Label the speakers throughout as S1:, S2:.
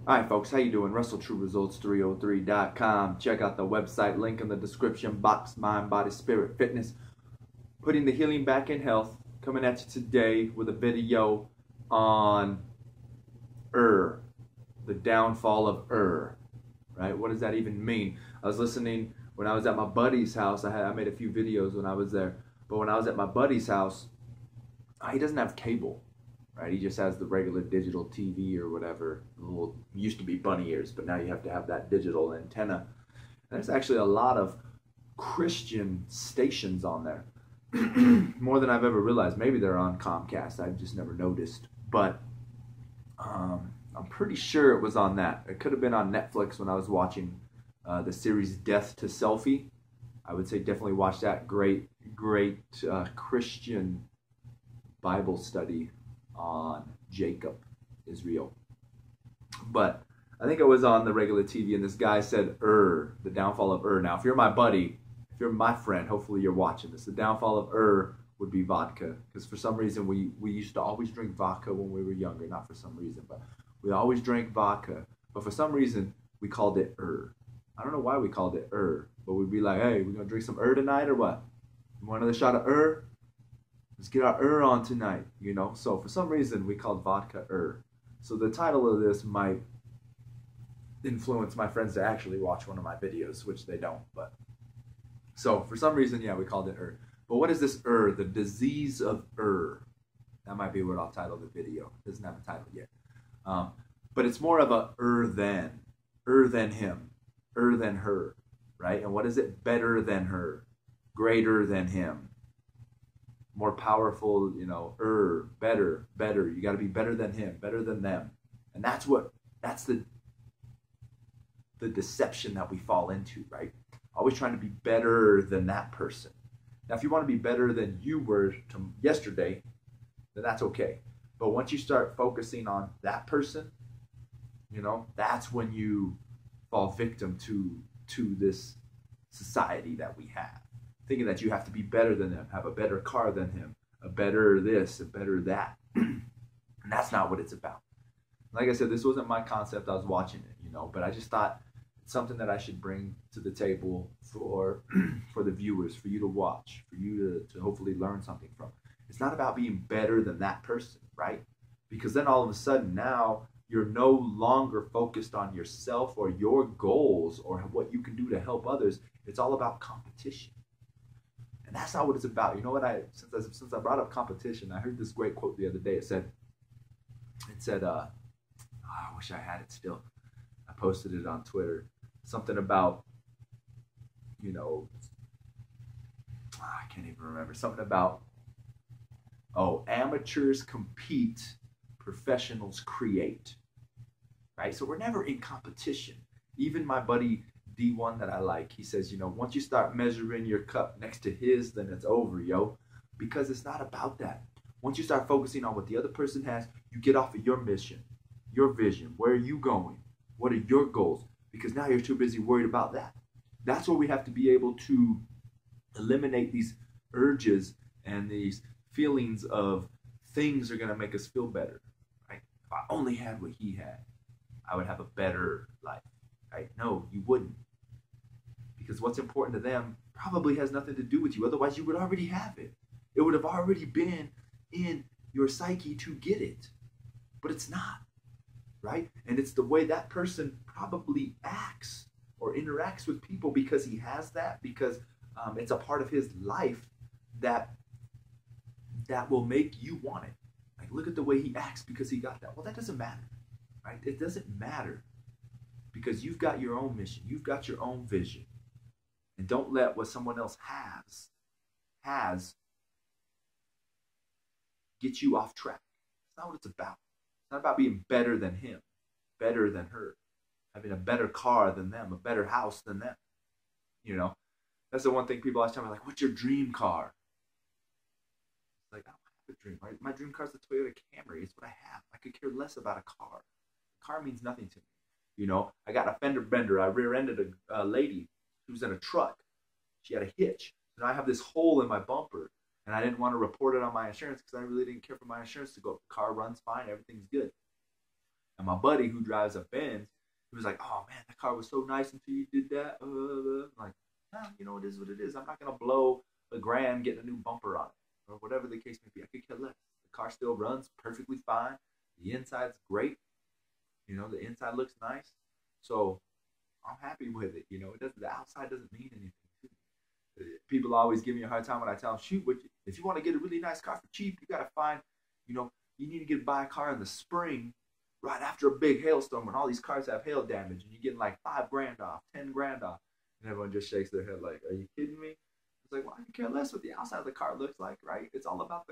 S1: All right, folks, how you doing? WrestleTrueResults303.com. Check out the website, link in the description box. Mind, body, spirit, fitness. Putting the healing back in health. Coming at you today with a video on the downfall of right? What does that even mean? I was listening when I was at my buddy's house. I made a few videos when I was there, but when I was at my buddy's house, he doesn't have cable. Right, he just has the regular digital TV or whatever. Used to be bunny ears, but now you have to have that digital antenna. And there's actually a lot of Christian stations on there, more than I've ever realized. Maybe they're on Comcast. I've just never noticed. But I'm pretty sure it was on that. It could have been on Netflix when I was watching the series Death to Selfie. I would say definitely watch that. Great Christian Bible study on Jacob, Israel. But I think it was on the regular TV, and this guy said, the downfall of Now, if you're my buddy, if you're my friend, hopefully you're watching this. The downfall of would be vodka. Because for some reason, we used to always drink vodka when we were younger. Not for some reason, but we always drank vodka. But for some reason, we called it I don't know why we called it but we'd be like, hey, we're going to drink some tonight or what? You want another shot of Let's get our on tonight, you know. So for some reason we called vodka So the title of this might influence my friends to actually watch one of my videos, which they don't. But so for some reason, yeah, we called it But what is this The disease of That might be what I'll title the video. It doesn't have a title yet. But it's more of a than him, than her, right? And what is it? Better than her, greater than him. More powerful, you know, better. You got to be better than him, better than them. And that's the deception that we fall into, right? Always trying to be better than that person. Now, if you want to be better than you were yesterday, then that's okay. But once you start focusing on that person, you know, that's when you fall victim to this society that we have. Thinking that you have to be better than them, have a better car than him, a better this, a better that. And that's not what it's about. Like I said, this wasn't my concept. I was watching it, you know, but I just thought it's something that I should bring to the table for the viewers, for you to watch, for you to hopefully learn something from. It's not about being better than that person, right? Because then all of a sudden now you're no longer focused on yourself or your goals or what you can do to help others. It's all about competition. And that's not what it's about. You know what? Since I brought up competition, I heard this great quote the other day. It said, I wish I had it still. I posted it on Twitter. Something about, you know, I can't even remember. Something about, amateurs compete, professionals create. Right? So we're never in competition. Even my buddy D1 that I like, he says, you know, once you start measuring your cup next to his, then it's over, yo. Because it's not about that. Once you start focusing on what the other person has, you get off of your mission, your vision. Where are you going? What are your goals? Because now you're too busy worried about that. That's where we have to be able to eliminate these urges and these feelings of things are going to make us feel better. Right? If I only had what he had, I would have a better life. Right? No, you wouldn't. Because what's important to them probably has nothing to do with you. Otherwise, you would already have it. It would have already been in your psyche to get it. But it's not. Right? And it's the way that person probably acts or interacts with people because he has that, because it's a part of his life that will make you want it. Like, look at the way he acts because he got that. Well, that doesn't matter. Right? It doesn't matter. Because you've got your own mission. You've got your own vision. And don't let what someone else has get you off track. It's not what it's about. It's not about being better than him, better than her, having a better car than them, a better house than them. You know, that's the one thing people always tell me, like, what's your dream car? It's like, I don't have a dream. My dream car is the Toyota Camry. It's what I have. I could care less about a car. A car means nothing to me. You know, I got a fender bender. I rear-ended a lady who was in a truck. She had a hitch. And I have this hole in my bumper. And I didn't want to report it on my insurance because I really didn't care for my insurance to go up. The car runs fine. Everything's good. And And my buddy who drives a Benz, he was like, "Oh man, that car was so nice until you did that." I'm like, nah, you know, it is what it is. I'm not gonna blow $1,000 getting a new bumper on it or whatever the case may be. I could care less. The car still runs perfectly fine. The inside's great. You know, the inside looks nice. So I'm happy with it. You know, it doesn't. The outside doesn't mean anything to me. People always give me a hard time when I tell them, shoot, if you want to get a really nice car for cheap, you gotta find, you know, you need to buy a car in the spring, right after a big hailstorm when all these cars have hail damage, and you're getting like $5,000 off, $10,000 off, and everyone just shakes their head like, "Are you kidding me?" It's like, well, I can care less what the outside of the car looks like, right? It's all about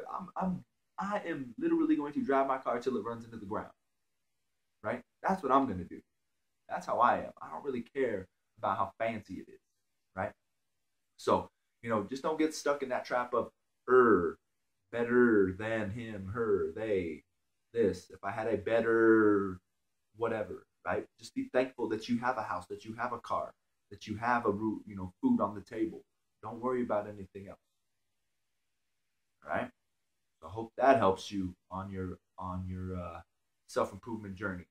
S1: I am literally going to drive my car till it runs into the ground, right? That's what I'm gonna do. That's how I am. I don't really care about how fancy it is, right? So, you know, just don't get stuck in that trap of better than him, her, they, this. If I had a better whatever, right? Just be thankful that you have a house, that you have a car, that you have a root, you know, food on the table. Don't worry about anything else. All right? So I hope that helps you on your self-improvement journey.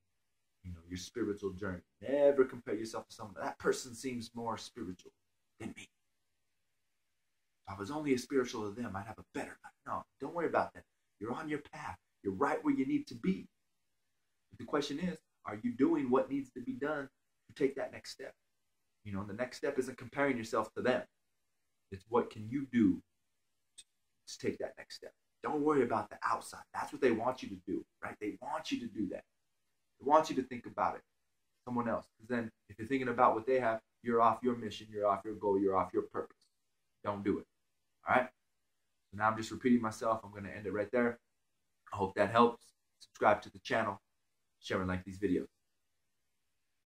S1: You know, your spiritual journey. Never compare yourself to someone. That person seems more spiritual than me. If I was only as spiritual as them, I'd have a better life. No, don't worry about that. You're on your path. You're right where you need to be. But the question is, are you doing what needs to be done to take that next step? You know, the next step isn't comparing yourself to them. It's what can you do to take that next step. Don't worry about the outside. That's what they want you to do, right? They want you to do that. They want you to think about it. Someone else. Because then if you're thinking about what they have, you're off your mission, you're off your goal, you're off your purpose. Don't do it. All right? So now I'm just repeating myself. I'm going to end it right there. I hope that helps. Subscribe to the channel. Share and like these videos.